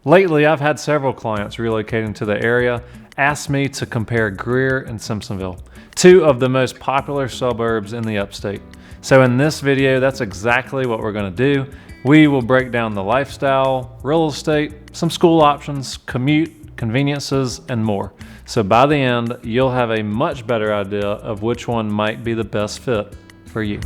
Lately, I've had several clients relocating to the area ask me to compare Greer and Simpsonville, two of the most popular suburbs in the Upstate. So in this video, that's exactly what we're going to do. We will break down the lifestyle, real estate, some school options, commute, conveniences, and more. So by the end, you'll have a much better idea of which one might be the best fit for you.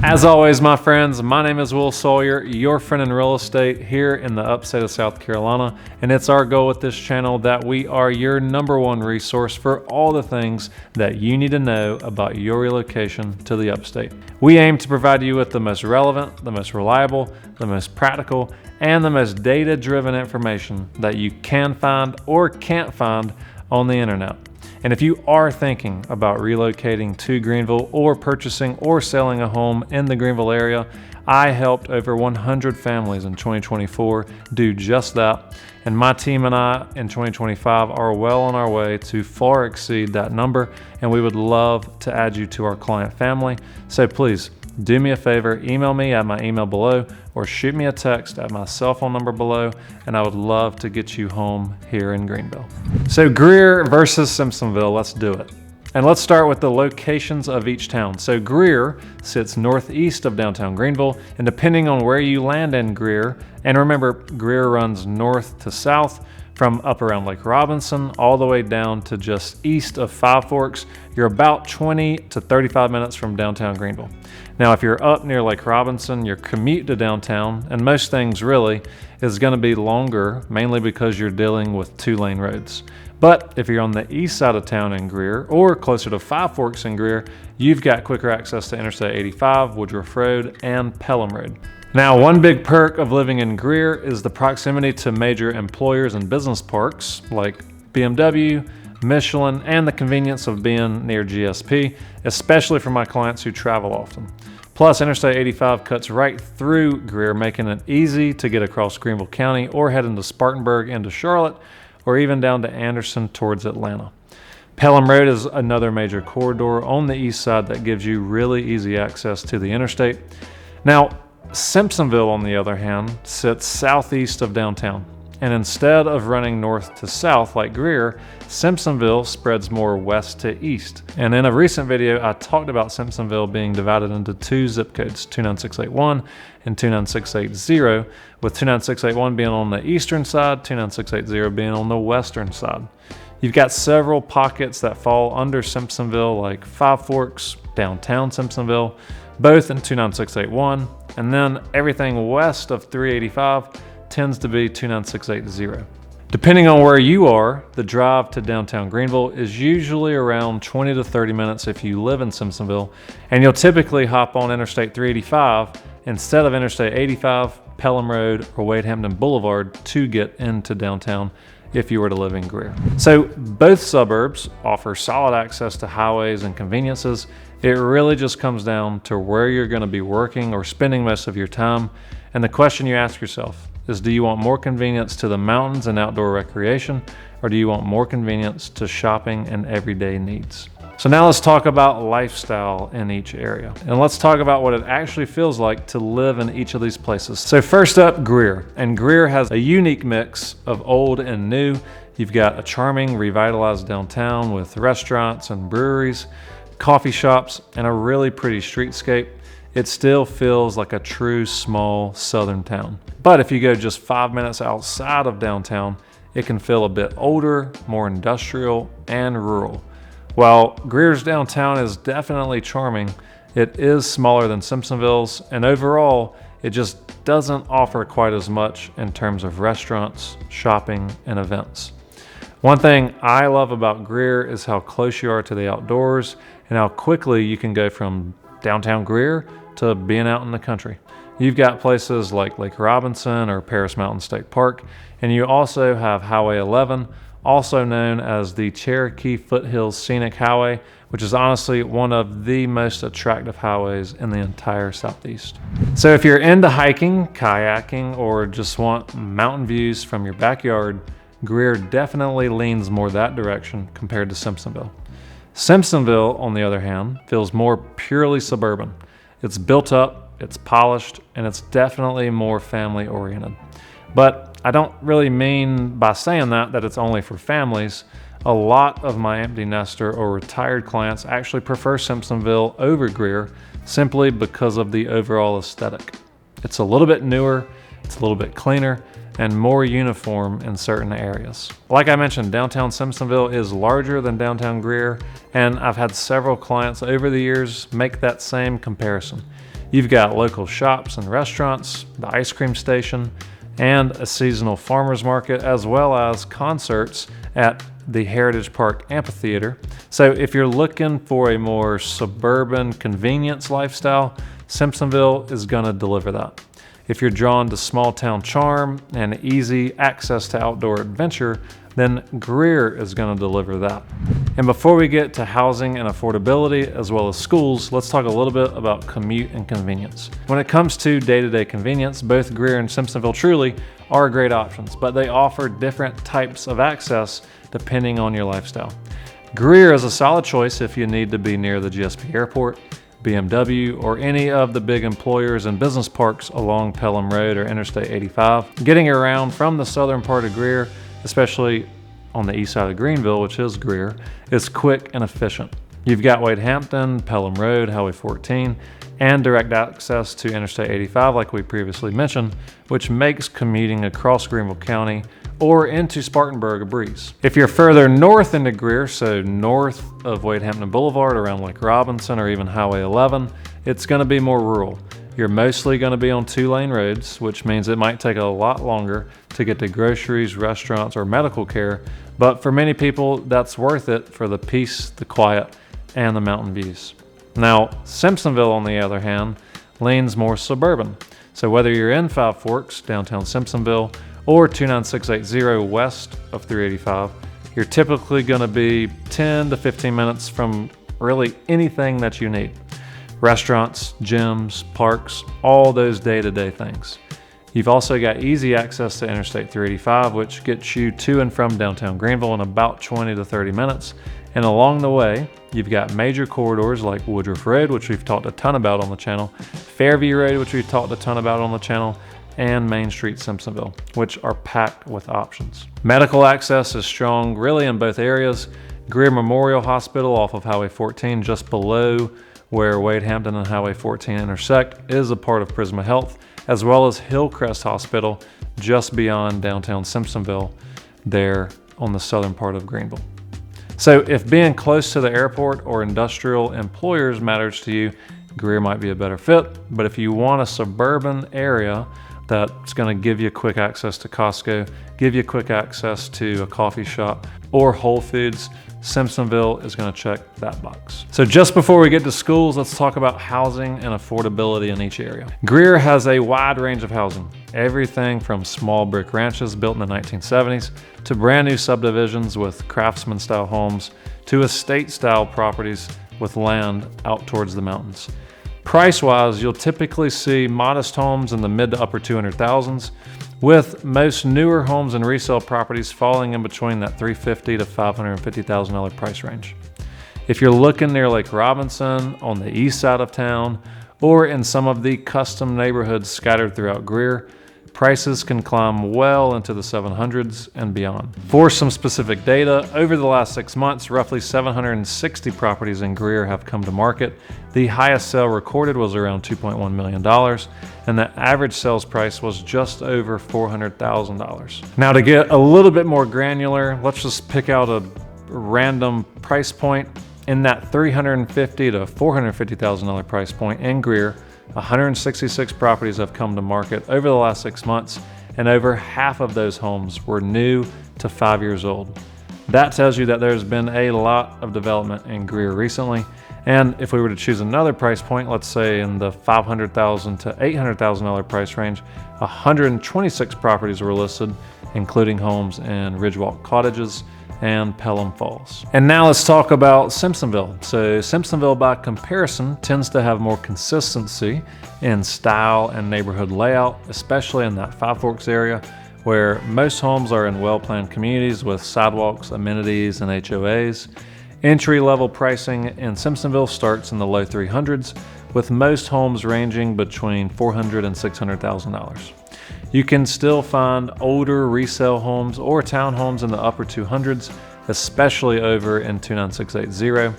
As always, my friends, my name is Sawyer, your friend in real estate here in the upstate of South Carolina, and it's our goal with this channel that we are your #1 resource for all the things that you need to know about your relocation to the upstate. We aim to provide you with the most relevant, the most reliable, the most practical, and the most data-driven information that you can find or can't find on the internet. And if you are thinking about relocating to Greenville or purchasing or selling a home in the Greenville area, I helped over 100 families in 2024 do just that. And my team and I in 2025 are well on our way to far exceed that number. And we would love to add you to our client family. So please do me a favor, email me at my email below or shoot me a text at my cell phone number below, and I would love to get you home here in Greenville. So Greer versus Simpsonville, let's do it. And let's start with the locations of each town. So Greer sits northeast of downtown Greenville, and depending on where you land in Greer, and remember Greer runs north to south, from up around Lake Robinson all the way down to just east of Five Forks, you're about 20 to 35 minutes from downtown Greenville. Now, if you're up near Lake Robinson, your commute to downtown, and most things really, is gonna be longer, mainly because you're dealing with 2-lane roads. But if you're on the east side of town in Greer, or closer to Five Forks in Greer, you've got quicker access to Interstate 85, Woodruff Road, and Pelham Road. Now, one big perk of living in Greer is the proximity to major employers and business parks like BMW, Michelin, and the convenience of being near GSP, especially for my clients who travel often. Plus, Interstate 85 cuts right through Greer, making it easy to get across Greenville County or head into Spartanburg into Charlotte, or even down to Anderson towards Atlanta. Pelham Road is another major corridor on the east side that gives you really easy access to the interstate. Now, Simpsonville, on the other hand, sits southeast of downtown. And instead of running north to south like Greer, Simpsonville spreads more west to east. And in a recent video, I talked about Simpsonville being divided into 2 zip codes, 29681 and 29680, with 29681 being on the eastern side, 29680 being on the western side. You've got several pockets that fall under Simpsonville, like Five Forks, downtown Simpsonville, both in 29681, and then everything west of 385 tends to be 29680. Depending on where you are, the drive to downtown Greenville is usually around 20 to 30 minutes if you live in Simpsonville, and you'll typically hop on Interstate 385 instead of Interstate 85, Pelham Road, or Wade Hampton Boulevard to get into downtown if you were to live in Greer. So both suburbs offer solid access to highways and conveniences. It really just comes down to where you're going to be working or spending most of your time. And the question you ask yourself is, do you want more convenience to the mountains and outdoor recreation, or do you want more convenience to shopping and everyday needs? So now let's talk about lifestyle in each area. And let's talk about what it actually feels like to live in each of these places. So first up, Greer. And Greer has a unique mix of old and new. You've got a charming, revitalized downtown with restaurants and breweries, coffee shops, and a really pretty streetscape. It still feels like a true small southern town. But if you go just 5 minutes outside of downtown, it can feel a bit older, more industrial, and rural. While Greer's downtown is definitely charming, it is smaller than Simpsonville's, and overall, it just doesn't offer quite as much in terms of restaurants, shopping, and events. One thing I love about Greer is how close you are to the outdoors and how quickly you can go from downtown Greer to being out in the country. You've got places like Lake Robinson or Paris Mountain State Park, and you also have Highway 11, also known as the Cherokee Foothills Scenic Highway, which is honestly one of the most attractive highways in the entire Southeast. So if you're into hiking, kayaking, or just want mountain views from your backyard, Greer definitely leans more that direction compared to Simpsonville. Simpsonville, on the other hand, feels more purely suburban. It's built up, it's polished, and it's definitely more family oriented. But I don't really mean by saying that it's only for families. A lot of my empty nester or retired clients actually prefer Simpsonville over Greer simply because of the overall aesthetic. It's a little bit newer, it's a little bit cleaner, and more uniform in certain areas. Like I mentioned, downtown Simpsonville is larger than downtown Greer, and I've had several clients over the years make that same comparison. You've got local shops and restaurants, the ice cream station, and a seasonal farmers market, as well as concerts at the Heritage Park Amphitheater. So if you're looking for a more suburban convenience lifestyle, Simpsonville is gonna deliver that. If you're drawn to small town charm and easy access to outdoor adventure, then Greer is gonna deliver that. And before we get to housing and affordability, as well as schools, let's talk a little bit about commute and convenience. When it comes to day-to-day convenience, both Greer and Simpsonville truly are great options, but they offer different types of access depending on your lifestyle. Greer is a solid choice if you need to be near the GSP airport, BMW, or any of the big employers and business parks along Pelham Road or Interstate 85. Getting around from the southern part of Greer, especially on the east side of Greenville, which is Greer, is quick and efficient. You've got Wade Hampton, Pelham Road, Highway 14, and direct access to Interstate 85 like we previously mentioned, which makes commuting across Greenville County or into Spartanburg a breeze. If you're further north into Greer, so north of Wade Hampton Boulevard around Lake Robinson or even Highway 11, it's gonna be more rural. You're mostly gonna be on 2-lane roads, which means it might take a lot longer to get to groceries, restaurants, or medical care, but for many people, that's worth it for the peace, the quiet, and the mountain views. Now, Simpsonville, on the other hand, leans more suburban. So whether you're in Five Forks, downtown Simpsonville, or 29680 west of 385, you're typically gonna be 10 to 15 minutes from really anything that you need. Restaurants, gyms, parks, all those day-to-day things. You've also got easy access to Interstate 385, which gets you to and from downtown Greenville in about 20 to 30 minutes. And along the way, you've got major corridors like Woodruff Road, which we've talked a ton about on the channel, Fairview Road, which we've talked a ton about on the channel, and Main Street Simpsonville, which are packed with options. Medical access is strong really in both areas. Greer Memorial Hospital off of Highway 14, just below where Wade Hampton and Highway 14 intersect, is a part of Prisma Health, as well as Hillcrest Hospital just beyond downtown Simpsonville there on the southern part of Greenville. So if being close to the airport or industrial employers matters to you, Greer might be a better fit. But if you want a suburban area that's gonna give you quick access to Costco, give you quick access to a coffee shop or Whole Foods, Simpsonville is gonna check that box. So just before we get to schools, let's talk about housing and affordability in each area. Greer has a wide range of housing, everything from small brick ranches built in the 1970s to brand new subdivisions with craftsman style homes to estate style properties with land out towards the mountains. Price-wise, you'll typically see modest homes in the mid to upper 200,000s, with most newer homes and resale properties falling in between that $350,000 to $550,000 price range. If you're looking near Lake Robinson on the east side of town, or in some of the custom neighborhoods scattered throughout Greer, prices can climb well into the 700s and beyond. For some specific data, over the last 6 months, roughly 760 properties in Greer have come to market. The highest sale recorded was around $2.1 million, and the average sales price was just over $400,000. Now to get a little bit more granular, let's just pick out a random price point. In that $350,000 to $450,000 price point in Greer, 166 properties have come to market over the last 6 months, and over half of those homes were new to 5 years old. That tells you that there's been a lot of development in Greer recently, and if we were to choose another price point, let's say in the $500,000 to $800,000 price range, 126 properties were listed, including homes in Ridgewalk Cottages and Pelham Falls. And now let's talk about Simpsonville. So Simpsonville, by comparison, tends to have more consistency in style and neighborhood layout, especially in that Five Forks area, where most homes are in well-planned communities with sidewalks, amenities, and HOAs. Entry-level pricing in Simpsonville starts in the low 300s, with most homes ranging between $400,000 and $600,000. You can still find older resale homes or townhomes in the upper 200s, especially over in 29680.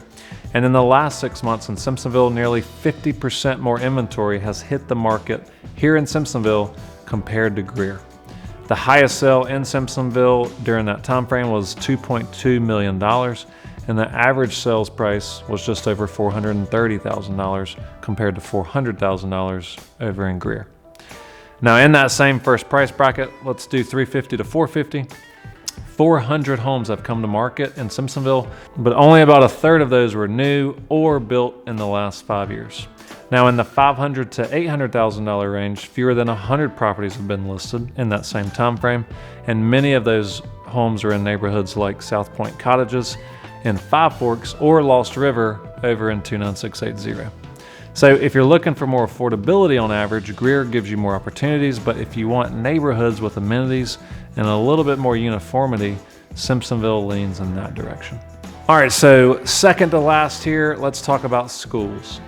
And in the last 6 months in Simpsonville, nearly 50% more inventory has hit the market here in Simpsonville compared to Greer. The highest sale in Simpsonville during that time frame was $2.2 million, and the average sales price was just over $430,000 compared to $400,000 over in Greer. Now in that same first price bracket, let's do $350,000 to $450,000. 400 homes have come to market in Simpsonville, but only about a third of those were new or built in the last 5 years. Now in the $500,000 to $800,000 range, fewer than 100 properties have been listed in that same time frame, and many of those homes are in neighborhoods like South Point Cottages in Five Forks or Lost River over in 29680. So if you're looking for more affordability on average, Greer gives you more opportunities, but if you want neighborhoods with amenities and a little bit more uniformity, Simpsonville leans in that direction. All right, so second to last here, let's talk about schools.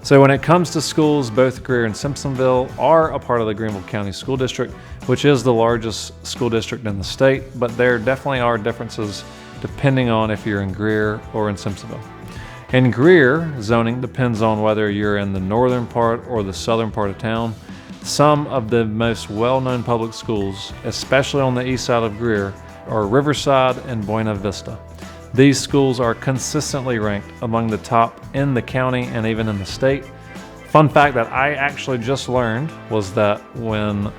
So when it comes to schools, both Greer and Simpsonville are a part of the Greenville County School District, which is the largest school district in the state, but there definitely are differences depending on if you're in Greer or in Simpsonville. In Greer, zoning depends on whether you're in the northern part or the southern part of town. Some of the most well-known public schools, especially on the east side of Greer, are Riverside and Buena Vista. These schools are consistently ranked among the top in the county and even in the state. Fun fact that I actually just learned was that when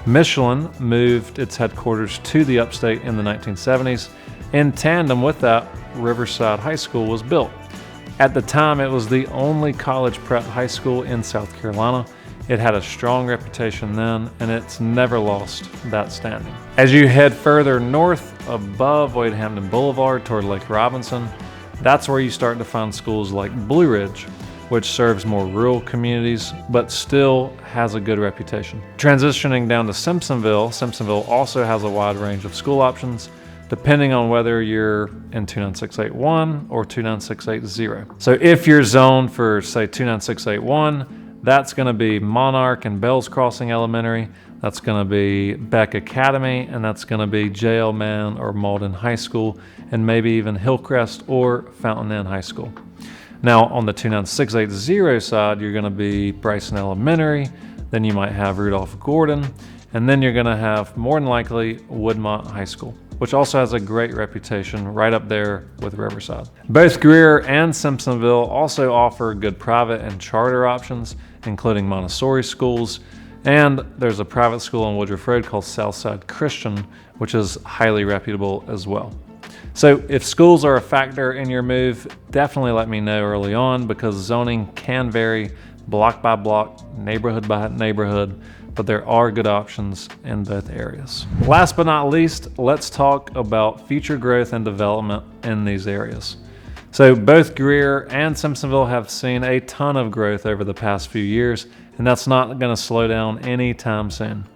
Michelin moved its headquarters to the Upstate in the 1970s, in tandem with that, Riverside High School was built. At the time, it was the only college prep high school in South Carolina. It had a strong reputation then, and it's never lost that standing. As you head further north above Wade Hampton Boulevard toward Lake Robinson, that's where you start to find schools like Blue Ridge, which serves more rural communities, but still has a good reputation. Transitioning down to Simpsonville, Simpsonville also has a wide range of school options, depending on whether you're in 29681 or 29680. So if you're zoned for, say, 29681, that's going to be Monarch and Bells Crossing Elementary, that's going to be Beck Academy, and that's going to be J.L. Mann or Malden High School, and maybe even Hillcrest or Fountain Inn High School. Now on the 29680 side, you're going to be Bryson Elementary, then you might have Rudolph Gordon, and then you're going to have, more than likely, Woodmont High School, which also has a great reputation right up there with Riverside. Both Greer and Simpsonville also offer good private and charter options, including Montessori schools, and there's a private school on Woodruff Road called Southside Christian, which is highly reputable as well. So if schools are a factor in your move, definitely let me know early on, because zoning can vary block by block, neighborhood by neighborhood, but there are good options in both areas. Last but not least, let's talk about future growth and development in these areas. So both Greer and Simpsonville have seen a ton of growth over the past few years, and that's not going to slow down anytime soon.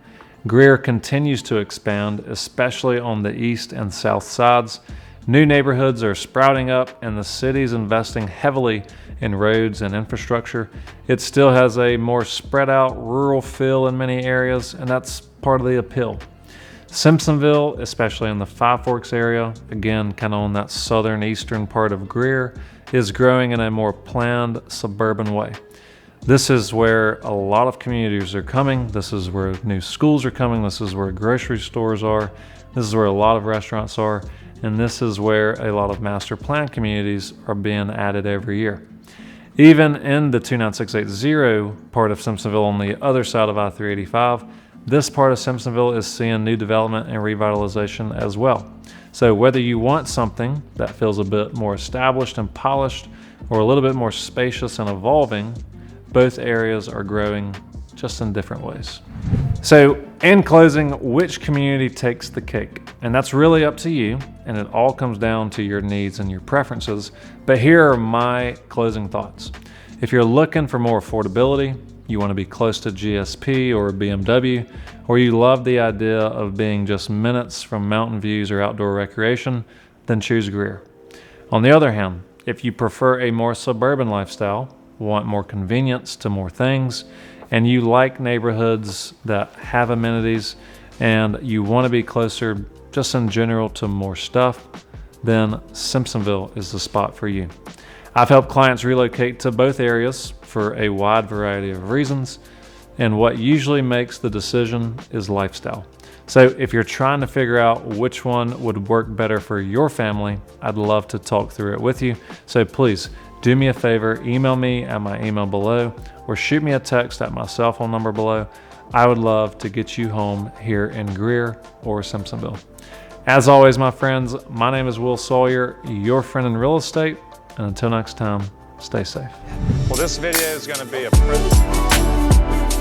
Greer continues to expand, especially on the east and south sides. New neighborhoods are sprouting up, and the city's investing heavily in roads and infrastructure. It still has a more spread out rural feel in many areas, and that's part of the appeal. Simpsonville, especially in the Five Forks area, again kind of on that southern eastern part of Greer, is growing in a more planned suburban way. This is where a lot of communities are coming. This is where new schools are coming. This is where grocery stores are. This is where a lot of restaurants are. And this is where a lot of master plan communities are being added every year. Even in the 29680 part of Simpsonville on the other side of I-385, this part of Simpsonville is seeing new development and revitalization as well. So whether you want something that feels a bit more established and polished, or a little bit more spacious and evolving, both areas are growing just in different ways. So in closing, which community takes the cake? And that's really up to you, and it all comes down to your needs and your preferences. But here are my closing thoughts. If you're looking for more affordability, you want to be close to GSP or BMW, or you love the idea of being just minutes from mountain views or outdoor recreation, then choose Greer. On the other hand, if you prefer a more suburban lifestyle, want more convenience to more things, and you like neighborhoods that have amenities, and you want to be closer just in general to more stuff, then Simpsonville is the spot for you. I've helped clients relocate to both areas for a wide variety of reasons, and what usually makes the decision is lifestyle. So if you're trying to figure out which one would work better for your family, I'd love to talk through it with you. So please do me a favor, email me at my email below or shoot me a text at my cell phone number below. I would love to get you home here in Greer or Simpsonville. As always, my friends, my name is Will Sawyer, your friend in real estate. And until next time, stay safe. Well, this video is going to be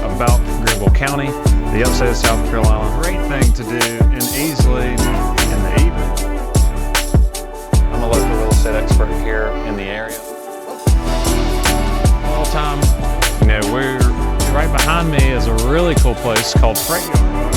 about Greenville County, the upstate of South Carolina. Great thing to do and easily in the evening. I'm a local real estate expert here in the area. All the time, we're right behind me is a really cool place called Freight Yard.